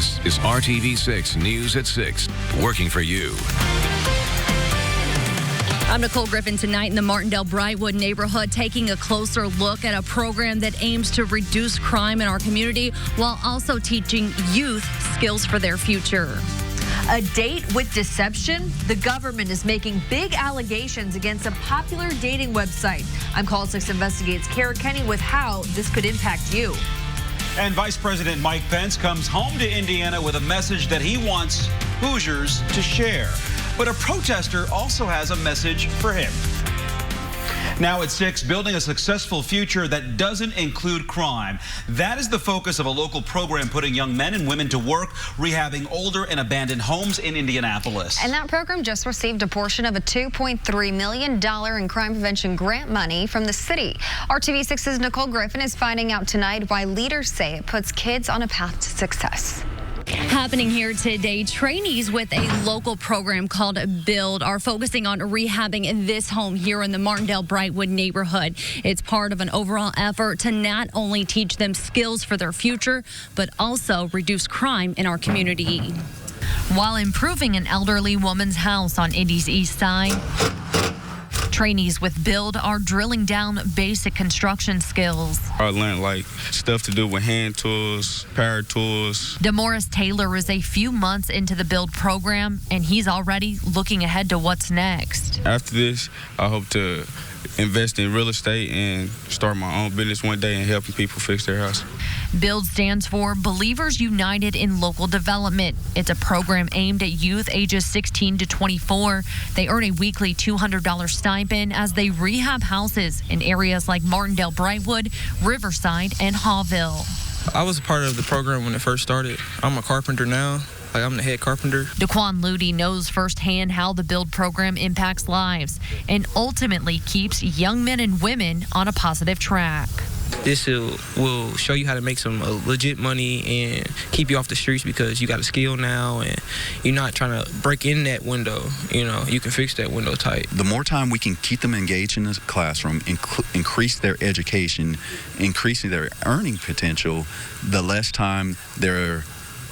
This is RTV6 News at 6, working for you. I'm Nicole Griffin. Tonight in the Martindale-Brightwood neighborhood, taking a closer look at a program that aims to reduce crime in our community while also teaching youth skills for their future. A date with deception? The government is making big allegations against a popular dating website. I'm Call 6 Investigates Kara Kenny with how this could impact you. And Vice President Mike Pence comes home to Indiana with a message that he wants Hoosiers to share. But a protester also has a message for him. Now at 6, building a successful future that doesn't include crime. That is the focus of a local program putting young men and women to work, rehabbing older and abandoned homes in Indianapolis. And that program just received a portion of a $2.3 million in crime prevention grant money from the city. RTV6's Nicole Griffin is finding out tonight why leaders say it puts kids on a path to success. Happening here today, trainees with a local program called Build are focusing on rehabbing this home here in the Martindale-Brightwood neighborhood. It's part of an overall effort to not only teach them skills for their future, but also reduce crime in our community. While improving an elderly woman's house on Indy's east side, trainees with Build are drilling down basic construction skills. I learned like stuff to do with hand tools, power tools. DeMorris Taylor is a few months into the Build program, and he's already looking ahead to what's next. After this, I hope to invest in real estate and start my own business one day and helping people fix their house. Build stands for Believers United in Local Development. It's a program aimed at youth ages 16 to 24. They earn a weekly $200 stipend as they rehab houses in areas like Martindale-Brightwood, Riverside, and Hawville. I was a part of the program when it first started. I'm a carpenter now. I'm the head carpenter. Daquan Ludi knows firsthand how the Build program impacts lives and ultimately keeps young men and women on a positive track. This will show you how to make some legit money and keep you off the streets because you got a skill now and you're not trying to break in that window. You know, you can fix that window tight. The more time we can keep them engaged in the classroom, increase their education, increasing their earning potential, the less time they're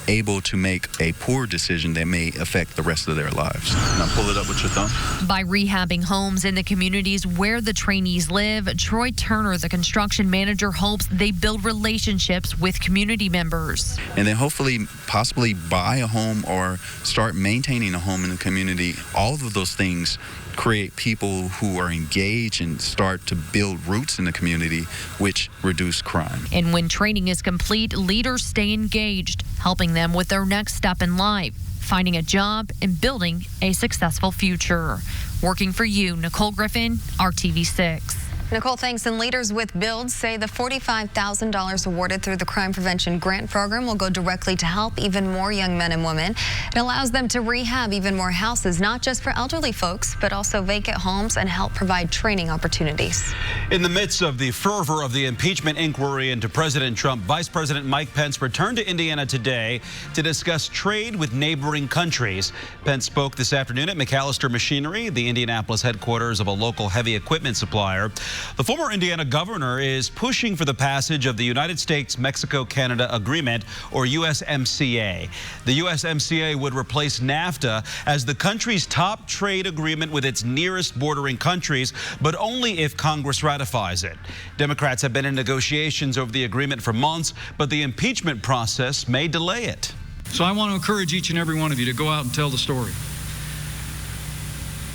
able to make a poor decision that may affect the rest of their lives. Now pull it up with your thumb. By rehabbing homes in the communities where the trainees live, Troy Turner, the construction manager, hopes they build relationships with community members. And then hopefully possibly buy a home or start maintaining a home in the community. All of those things create people who are engaged and start to build roots in the community, which reduce crime. And when training is complete, leaders stay engaged, helping them with their next step in life, finding a job and building a successful future. Working for you, Nicole Griffin, RTV6. Nicole, thanks. And leaders with Build say the $45,000 awarded through the Crime Prevention Grant Program will go directly to help even more young men and women. It allows them to rehab even more houses, not just for elderly folks, but also vacant homes and help provide training opportunities. In the midst of the fervor of the impeachment inquiry into President Trump, Vice President Mike Pence returned to Indiana today to discuss trade with neighboring countries. Pence spoke this afternoon at McAllister Machinery, the Indianapolis headquarters of a local heavy equipment supplier. The former Indiana governor is pushing for the passage of the United States-Mexico-Canada Agreement, or USMCA. The USMCA would replace NAFTA as the country's top trade agreement with its nearest bordering countries, but only if Congress ratifies it. Democrats have been in negotiations over the agreement for months, but the impeachment process may delay it. So I want to encourage each and every one of you to go out and tell the story.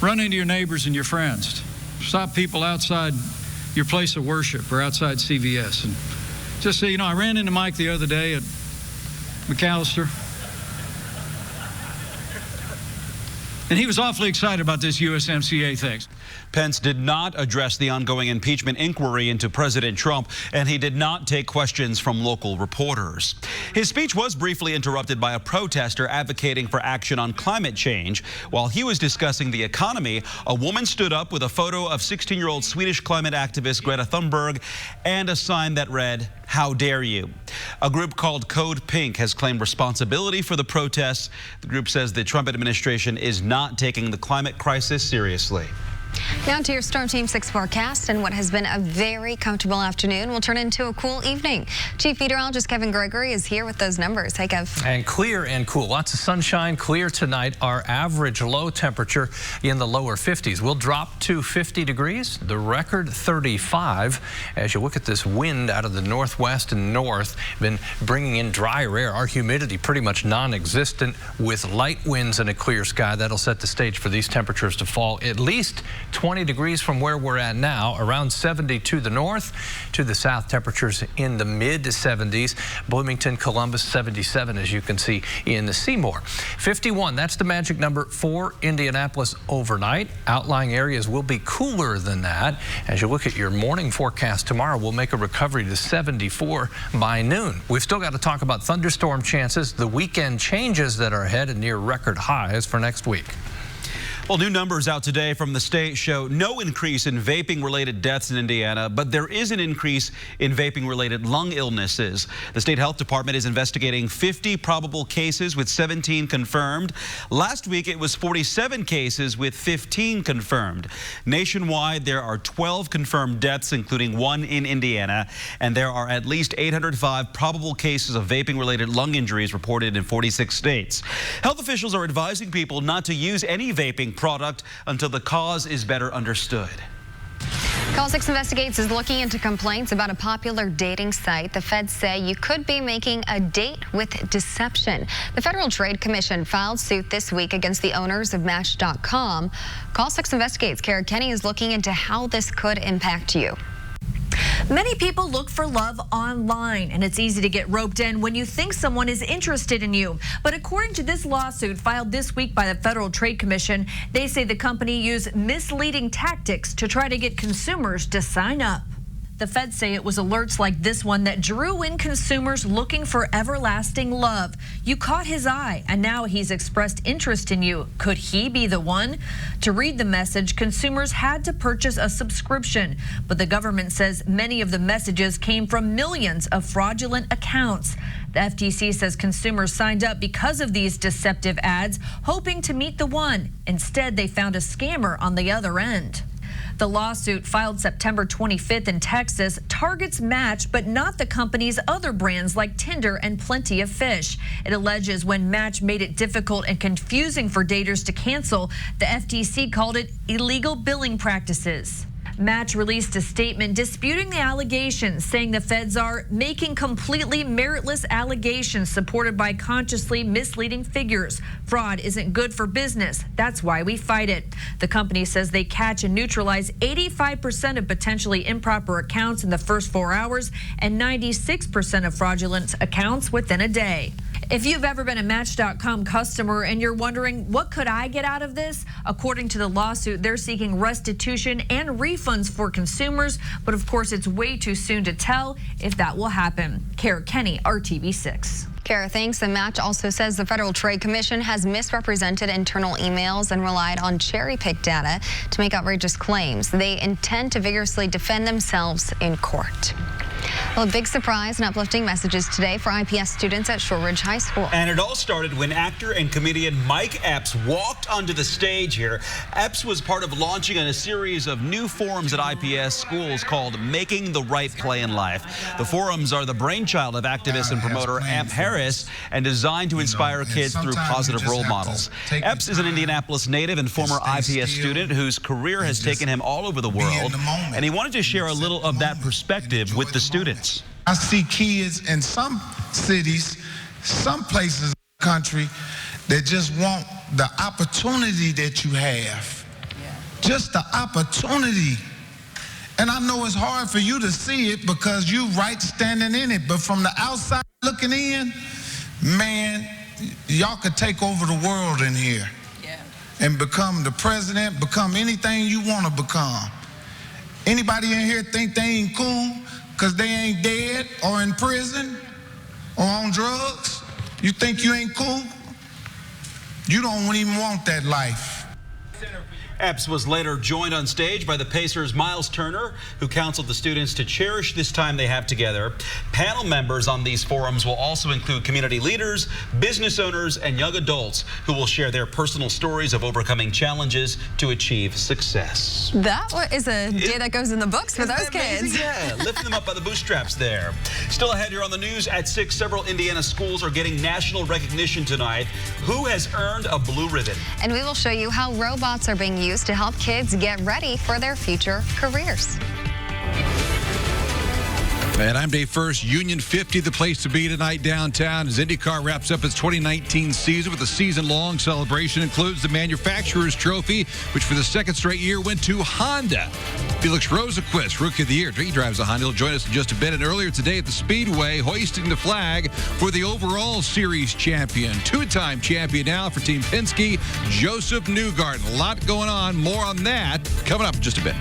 Run into your neighbors and your friends. Stop people outside your place of worship or outside CVS. And just say, you know, I ran into Mike the other day at McAllister, and he was awfully excited about this USMCA thing. Pence did not address the ongoing impeachment inquiry into President Trump, and he did not take questions from local reporters. His speech was briefly interrupted by a protester advocating for action on climate change. While he was discussing the economy, a woman stood up with a photo of 16-year-old Swedish climate activist Greta Thunberg and a sign that read, "How dare you?" A group called Code Pink has claimed responsibility for the protests. The group says the Trump administration is not taking the climate crisis seriously. Now to your Storm Team 6 forecast, and what has been a very comfortable afternoon will turn into a cool evening. Chief Meteorologist Kevin Gregory is here with those numbers. Hey, Kev. And clear and cool. Lots of sunshine, clear tonight. Our average low temperature in the lower 50s. We'll drop to 50 degrees, the record 35. As you look at this wind out of the northwest and north, been bringing in drier air. Our humidity pretty much non-existent with light winds and a clear sky. That'll set the stage for these temperatures to fall at least 20 degrees from where we're at now, around 70 to the north. To the south, temperatures in the mid 70s. Bloomington, Columbus, 77, as you can see in the Seymour. 51, that's the magic number for Indianapolis overnight. Outlying areas will be cooler than that. As you look at your morning forecast tomorrow, we'll make a recovery to 74 by noon. We've still got to talk about thunderstorm chances, the weekend changes that are ahead and near record highs for next week. Well, new numbers out today from the state show no increase in vaping-related deaths in Indiana, but there is an increase in vaping-related lung illnesses. The state health department is investigating 50 probable cases with 17 confirmed. Last week, it was 47 cases with 15 confirmed. Nationwide, there are 12 confirmed deaths, including one in Indiana, and there are at least 805 probable cases of vaping-related lung injuries reported in 46 states. Health officials are advising people not to use any vaping product until the cause is better understood. Call 6 Investigates is looking into complaints about a popular dating site. The feds say you could be making a date with deception. The Federal Trade Commission filed suit this week against the owners of Match.com. Call 6 Investigates. Kara Kenny is looking into how this could impact you. Many people look for love online, and it's easy to get roped in when you think someone is interested in you. But according to this lawsuit filed this week by the Federal Trade Commission, they say the company used misleading tactics to try to get consumers to sign up. The feds say it was alerts like this one that drew in consumers looking for everlasting love. You caught his eye, and now he's expressed interest in you. Could he be the one? To read the message, consumers had to purchase a subscription, but the government says many of the messages came from millions of fraudulent accounts. The FTC says consumers signed up because of these deceptive ads, hoping to meet the one. Instead, they found a scammer on the other end. The lawsuit, filed September 25th in Texas, targets Match, but not the company's other brands like Tinder and Plenty of Fish. It alleges when Match made it difficult and confusing for daters to cancel, the FTC called it illegal billing practices. Match released a statement disputing the allegations, saying the feds are making completely meritless allegations supported by consciously misleading figures. Fraud isn't good for business. That's why we fight it. The company says they catch and neutralize 85% of potentially improper accounts in the first 4 hours and 96% of fraudulent accounts within a day. If you've ever been a Match.com customer and you're wondering, what could I get out of this? According to the lawsuit, they're seeking restitution and refunds for consumers. But of course, it's way too soon to tell if that will happen. Kara Kenny, RTV6. Kara, thanks. And Match also says the Federal Trade Commission has misrepresented internal emails and relied on cherry-picked data to make outrageous claims. They intend to vigorously defend themselves in court. Well, a big surprise and uplifting messages today for IPS students at Shortridge High School. And it all started when actor and comedian Mike Epps walked onto the stage here. Epps was part of launching a series of new forums at IPS schools called Making the Right Play in Life. The forums are the brainchild of activist and promoter Amp Harris and designed to inspire kids through positive role models. Epps is an Indianapolis native and former IPS student whose career has taken him all over the world, and he wanted to share a little of that perspective with the students. I see kids in some cities, some places in the country that just want the opportunity that you have. Just the opportunity. And I know it's hard for you to see it because you right standing in it. But from the outside looking in, man, y'all could take over the world in here. And become the president, become anything you want to become. Anybody in here think they ain't cool because they ain't dead or in prison or on drugs? You think you ain't cool? You don't even want that life. Epps was later joined on stage by the Pacers' Miles Turner, who counseled the students to cherish this time they have together. Panel members on these forums will also include community leaders, business owners, and young adults who will share their personal stories of overcoming challenges to achieve success. That is a day that goes in the books for those kids. Yeah, lifting them up by the bootstraps there. Still ahead here on the news at 6, several Indiana schools are getting national recognition tonight. Who has earned a blue ribbon? And we will show you how robots are being used to help kids get ready for their future careers. And I'm Dave First. Union 50, the place to be tonight downtown as IndyCar wraps up its 2019 season with a season-long celebration. Includes the Manufacturer's Trophy, which for the second straight year went to Honda. Felix Rosenquist, Rookie of the Year. He drives a Honda. He'll join us in just a bit. And earlier today at the Speedway, hoisting the flag for the overall series champion. Two-time champion now for Team Penske, Joseph Newgarden. A lot going on. More on that coming up in just a bit.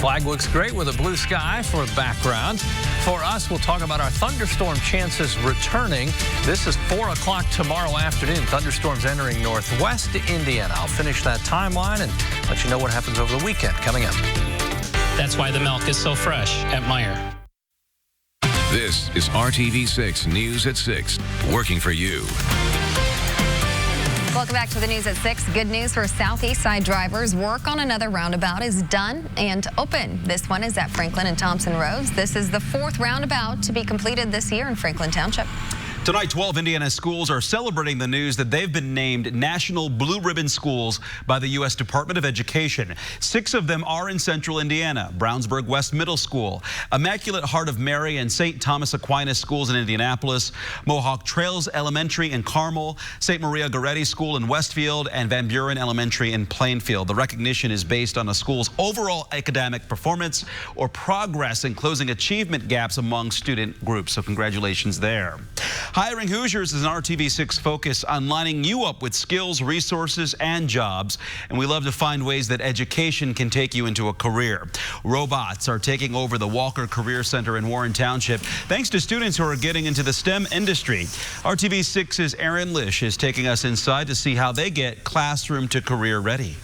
Flag looks great with a blue sky for the background. For us, we'll talk about our thunderstorm chances returning. This is 4 o'clock tomorrow afternoon. Thunderstorms entering northwest Indiana. I'll finish that timeline and let you know what happens over the weekend coming up. That's why the milk is so fresh at Meijer. This is RTV6 News at 6, working for you. Welcome back to the news at 6. Good news for Southeast Side drivers. Work on another roundabout is done and open. This one is at Franklin and Thompson Roads. This is the 4th roundabout to be completed this year in Franklin Township. Tonight, 12 Indiana schools are celebrating the news that they've been named National Blue Ribbon Schools by the U.S. Department of Education. 6 of them are in central Indiana. Brownsburg West Middle School, Immaculate Heart of Mary and St. Thomas Aquinas schools in Indianapolis, Mohawk Trails Elementary in Carmel, St. Maria Goretti School in Westfield, and Van Buren Elementary in Plainfield. The recognition is based on a school's overall academic performance or progress in closing achievement gaps among student groups. So congratulations there. Hiring Hoosiers is an RTV6 focus on lining you up with skills, resources, and jobs. And we love to find ways that education can take you into a career. Robots are taking over the Walker Career Center in Warren Township, thanks to students who are getting into the STEM industry. RTV6's Aaron Lish is taking us inside to see how they get classroom to career ready.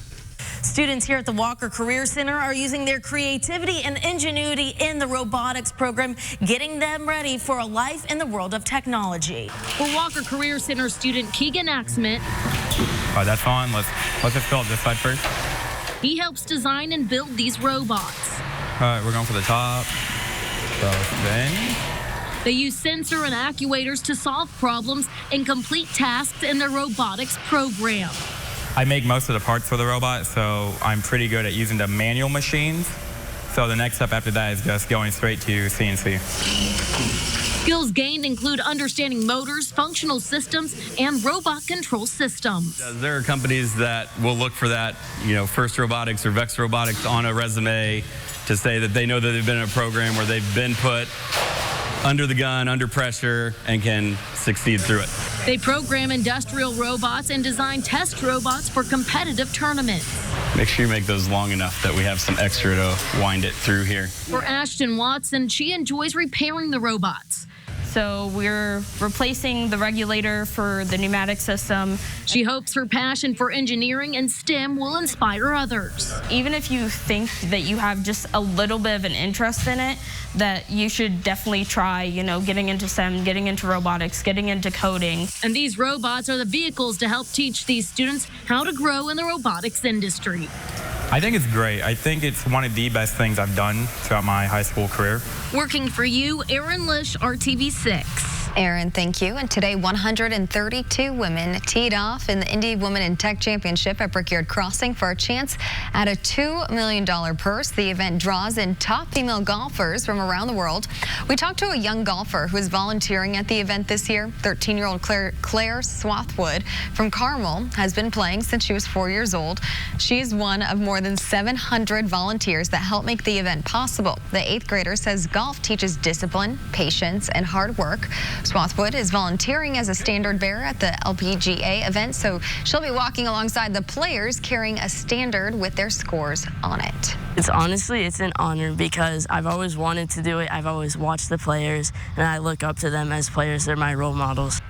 Students here at the Walker Career Center are using their creativity and ingenuity in the robotics program, getting them ready for a life in the world of technology. For Walker Career Center student Keegan Axmit. All right, that's on. Let's just fill up this side first. He helps design and build these robots. All right, we're going for the top. So then. They use sensor and actuators to solve problems and complete tasks in their robotics program. I make most of the parts for the robot, so I'm pretty good at using the manual machines. So the next step after that is just going straight to CNC. Skills gained include understanding motors, functional systems, and robot control systems. There are companies that will look for that, First Robotics or Vex Robotics on a resume to say that they know that they've been in a program where they've been put under the gun, under pressure, and can succeed through it. They program industrial robots and design test robots for competitive tournaments. Make sure you make those long enough that we have some extra to wind it through here. For Ashton Watson, she enjoys repairing the robots. So we're replacing the regulator for the pneumatic system. She hopes her passion for engineering and STEM will inspire others. Even if you think that you have just a little bit of an interest in it, that you should definitely try, getting into STEM, getting into robotics, getting into coding. And these robots are the vehicles to help teach these students how to grow in the robotics industry. I think it's great. I think it's one of the best things I've done throughout my high school career. Working for you, Aaron Lish, RTV6. Aaron, thank you. And today, 132 women teed off in the Indy Women in Tech Championship at Brickyard Crossing for a chance at a $2 million purse. The event draws in top female golfers from around the world. We talked to a young golfer who is volunteering at the event this year. 13-year-old Claire Swathwood from Carmel has been playing since she was 4 years old. She is one of more than 700 volunteers that help make the event possible. The 8th grader says golf teaches discipline, patience, and hard work. Swathwood is volunteering as a standard bearer at the LPGA event, so she'll be walking alongside the players carrying a standard with their scores on it. It's an honor because I've always wanted to do it. I've always watched the players, and I look up to them as players. They're my role models.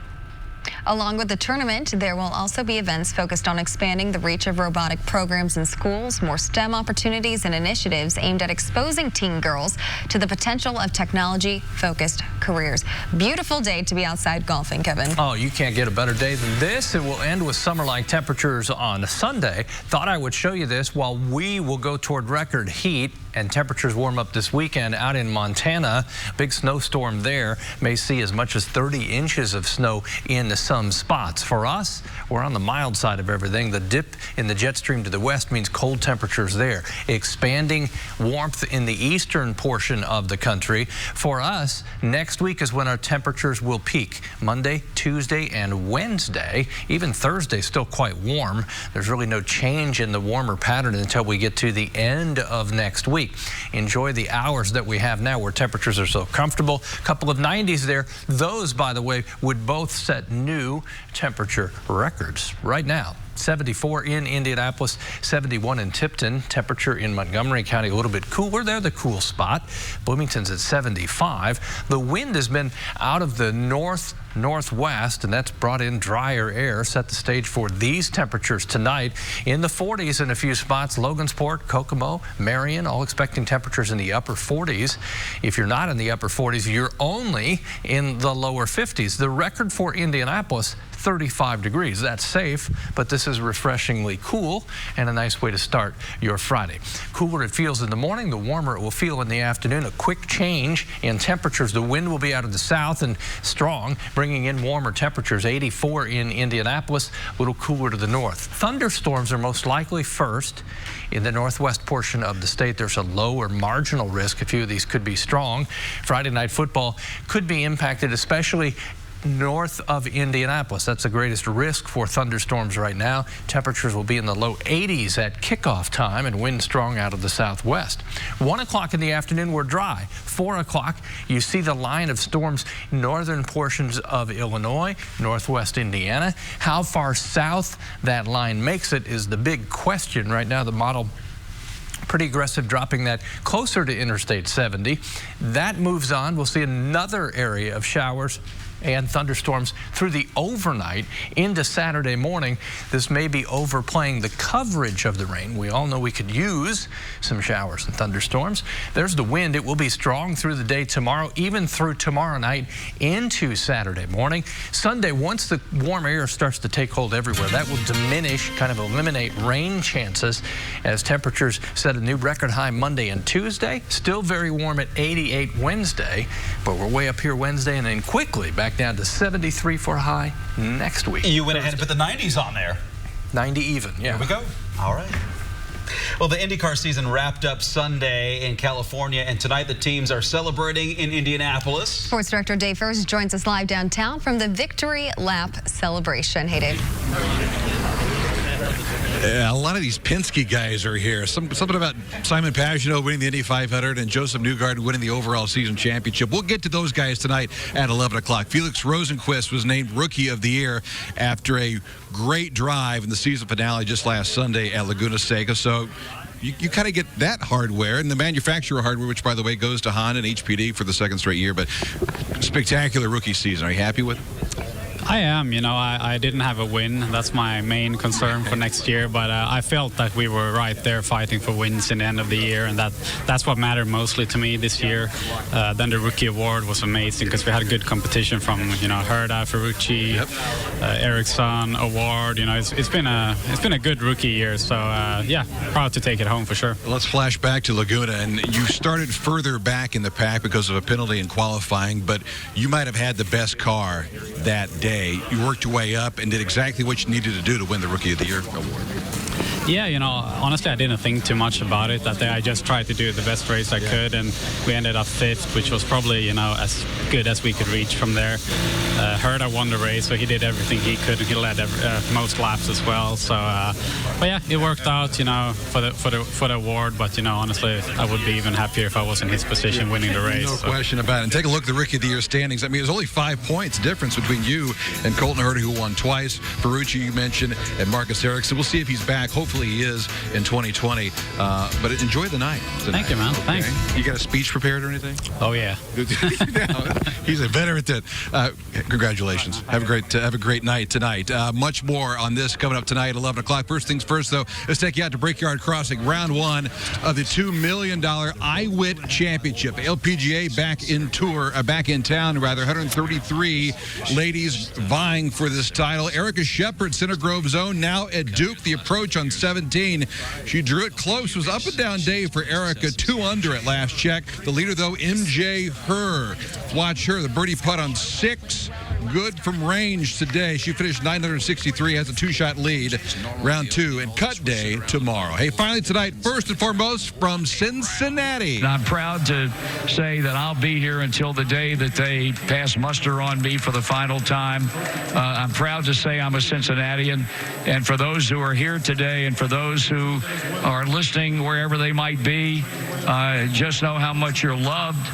Along with the tournament, there will also be events focused on expanding the reach of robotic programs in schools, more STEM opportunities and initiatives aimed at exposing teen girls to the potential of technology-focused careers. Beautiful day to be outside golfing, Kevin. Oh, you can't get a better day than this. It will end with summer-like temperatures on Sunday. Thought I would show you this while we will go toward record heat and temperatures warm up this weekend out in Montana. Big snowstorm there. May see as much as 30 inches of snow in some spots. For us, we're on the mild side of everything. The dip in the jet stream to the west means cold temperatures there. Expanding warmth in the eastern portion of the country. For us, next week is when our temperatures will peak. Monday, Tuesday, and Wednesday. Even Thursday still quite warm. There's really no change in the warmer pattern until we get to the end of next week. Enjoy the hours that we have now where temperatures are so comfortable. A couple of 90s there. Those, by the way, would both set new temperature records right now. 74 in Indianapolis, 71 in Tipton. Temperature in Montgomery County a little bit cooler. They're the cool spot. Bloomington's at 75. The wind has been out of the northwest, and that's brought in drier air. Set the stage for these temperatures tonight. In the 40s in a few spots. Logansport, Kokomo, Marion, all expecting temperatures in the upper 40s. If you're not in the upper 40s, you're only in the lower 50s. The record for Indianapolis, 35 degrees. That's safe, but this is refreshingly cool and a nice way to start your Friday. Cooler it feels in the morning, the warmer it will feel in the afternoon. A quick change in temperatures. The wind will be out of the south and strong, bringing in warmer temperatures. 84 in Indianapolis, a little cooler to the north. Thunderstorms are most likely first in the northwest portion of the state. There's a low or marginal risk. A few of these could be strong. Friday night football could be impacted, especially north of Indianapolis. That's the greatest risk for thunderstorms right now. Temperatures will be in the low 80s at kickoff time and wind strong out of the southwest. 1 o'clock in the afternoon, we're dry. 4 o'clock, you see the line of storms, northern portions of Illinois, northwest Indiana. How far south that line makes it is the big question right now. The model pretty aggressive, dropping that closer to Interstate 70. That moves on. We'll see another area of showers and thunderstorms through the overnight into Saturday morning. This may be overplaying the coverage of the rain. We all know we could use some showers and thunderstorms. There's the wind. It will be strong through the day tomorrow, even through tomorrow night into Saturday morning. Sunday, once the warm air starts to take hold everywhere, that will diminish, kind of eliminate rain chances as temperatures set a new record high Monday and Tuesday. Still very warm at 88 Wednesday, but we're way up here Wednesday and then quickly back down to 73 for a high next week. You went ahead and put the 90s on there. 90 even, yeah. Here we go. All right. Well, the IndyCar season wrapped up Sunday in California, and tonight the teams are celebrating in Indianapolis. Sports Director Dave Ferris joins us live downtown from the Victory Lap celebration. Hey, Dave. Yeah, a lot of these Penske guys are here. Something about Simon Pagenaud winning the Indy 500 and Joseph Newgarden winning the overall season championship. We'll get to those guys tonight at 11 o'clock. Felix Rosenqvist was named Rookie of the Year after a great drive in the season finale just last Sunday at Laguna Seca. So you kind of get that hardware and the manufacturer hardware, which, by the way, goes to Honda and HPD for the second straight year. But spectacular rookie season. Are you happy with it? I am. You know, I didn't have a win. That's my main concern for next year. But I felt that we were right there fighting for wins in the end of the year, and that's what mattered mostly to me this year. Then the rookie award was amazing because we had a good competition from Herda, Ferrucci, Ericsson award. It's been a good rookie year. So yeah, proud to take it home for sure. Let's flash back to Laguna, and you started further back in the pack because of a penalty in qualifying, but you might have had the best car that day. You worked your way up and did exactly what you needed to do to win the Rookie of the Year award. Yeah, honestly, I didn't think too much about it that day. I just tried to do the best race I could, and we ended up 5th, which was probably, as good as we could reach from there. Herda won the race, so he did everything he could. He led most laps as well. So, but yeah, it worked out, for the award. But honestly, I would be even happier if I was in his position winning the race. No question about it. And take a look at the Rookie of the Year standings. I mean, there's only 5 points difference between you and Colton Herta, who won twice. Ferrucci, you mentioned, and Marcus Ericsson. We'll see if he's back. Hopefully hopefully he is in 2020. But enjoy the night tonight. Thank you, man. Okay? Thanks. You got a speech prepared or anything? Oh, yeah. He's a veteran at that. Congratulations. Have a great night tonight. Much more on this coming up tonight at 11 o'clock. First things first, though, let's take you out to Brickyard Crossing, round one of the $2 million iWit Championship. LPGA back in town, 133 ladies vying for this title. Erica Shepard, Center Grove Zone, now at Duke. The approach on 17. She drew it close. It was up and down day for Erica. 2 under at last check. The leader, though, MJ Herr. Watch her. The birdie putt on 6. Good from range today. She finished 963, has a 2-shot lead. Round 2 and cut day tomorrow. Hey, finally tonight, first and foremost from Cincinnati. I'm proud to say that I'll be here until the day that they pass muster on me for the final time. I'm proud to say I'm a Cincinnatian. And for those who are here today and for those who are listening wherever they might be, just know how much you're loved.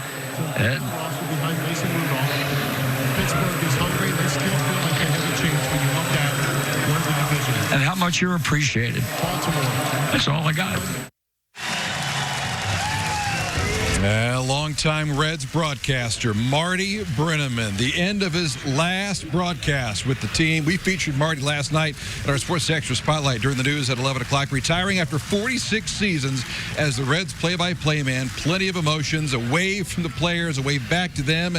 And how much you're appreciated. That's all I got. Longtime Reds broadcaster Marty Brenneman, the end of his last broadcast with the team. We featured Marty last night at our Sports Extra Spotlight during the news at 11 o'clock, retiring after 46 seasons as the Reds play-by-play man. Plenty of emotions, a wave from the players, a wave back to them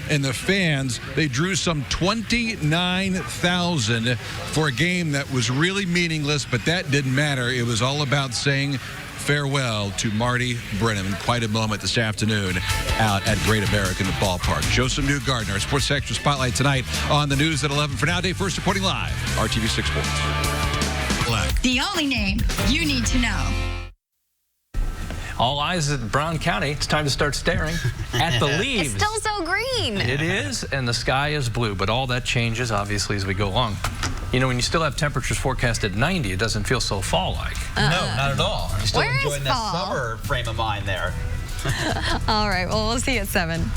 and the fans. They drew some 29,000 for a game that was really meaningless, but that didn't matter. It was all about saying farewell to Marty Brenneman. Quite a moment this afternoon out at Great American Ballpark. Joseph Newgarden, our Sports Extra Spotlight tonight on the news at 11. For now, Dave First reporting live, RTV6 Sports. The only name you need to know. All eyes at Brown County. It's time to start staring at the leaves. It's still so green. It is, and the sky is blue, but all that changes, obviously, as we go along. You know, when you still have temperatures forecast at 90, it doesn't feel so fall-like. No, not at all. You're still Where is enjoying that fall? summer frame of mind there. All right, well, we'll see you at 7.